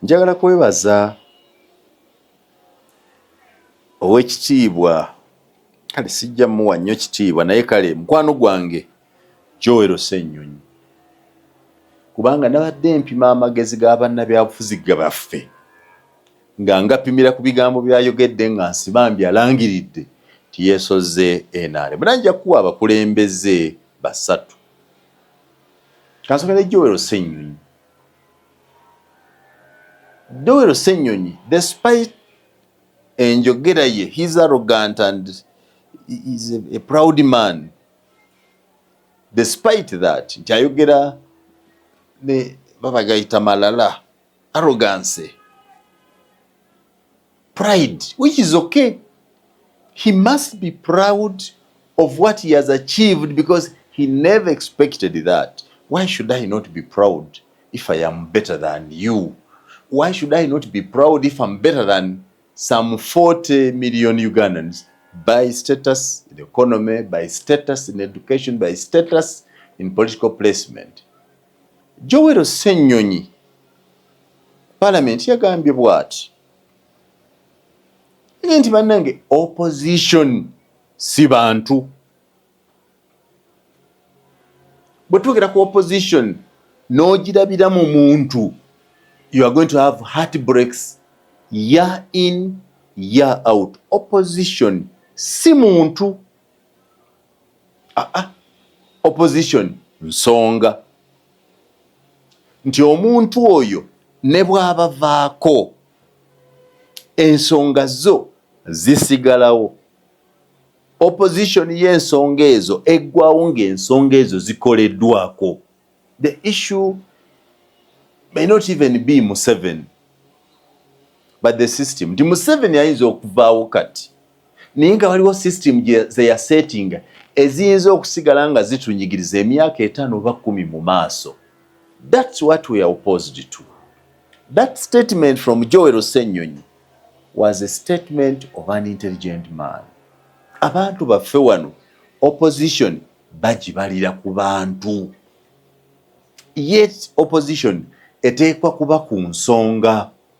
Njagala kwebaza ow'ekitiibwa kale sijja muwa nnyo kitiibwa naye kale mukwano gwange Joel Sennyonyi kubanga nabadde mpima amagezi g'abannabyabufuzi baffe nga ngapimira ku bigambo byayogedde nga nsibambi alangiridde tiyeesoze enaale bwe najja kuwa abakulembeze basatu kansokere Joel Sennyonyi. Joel Sennyonyi, despite enjogera ye, he's arrogant and he's a proud man. Despite that, nti ayogera ne babagayita malala, arrogance, pride, which is okay. He must be proud of what he has achieved because he never expected that. Why should I not be proud if I am better than you? Why should I not be proud if I'm better than some 40 million Ugandans by status in the economy, by status in education, by status in political placement? Joel Sennyonyi, Parliament yagambye bw'ati nti bannange opposition si bantu. Bwe twogera ku opposition n'ogirabira mu muntu, you are going to have heartbreaks year in, year out. Opposition si muntu. Opposition nsonga. Nti omuntu oyo ne bw'abavaako ensonga zo zisigalawo. Opposition y'ensonga ezo eggwawo ng'ensonga ezo zikoleddwako. The issue may not even be Museveni, but the system. Nti Museveni ayinza okuvaawo kati naye nga waliwo system ze yasetinga eziyinza okusigala nga zitunyigiriza emyaka 5 oba 10 mu maaso. That's what we are opposed to. That statement from Joel Sennyonyi was a statement of an intelligent man. Abantu baffe wano opposition bagibalira ku bantu. Yet opposition eteekwa kuba ku nsonga.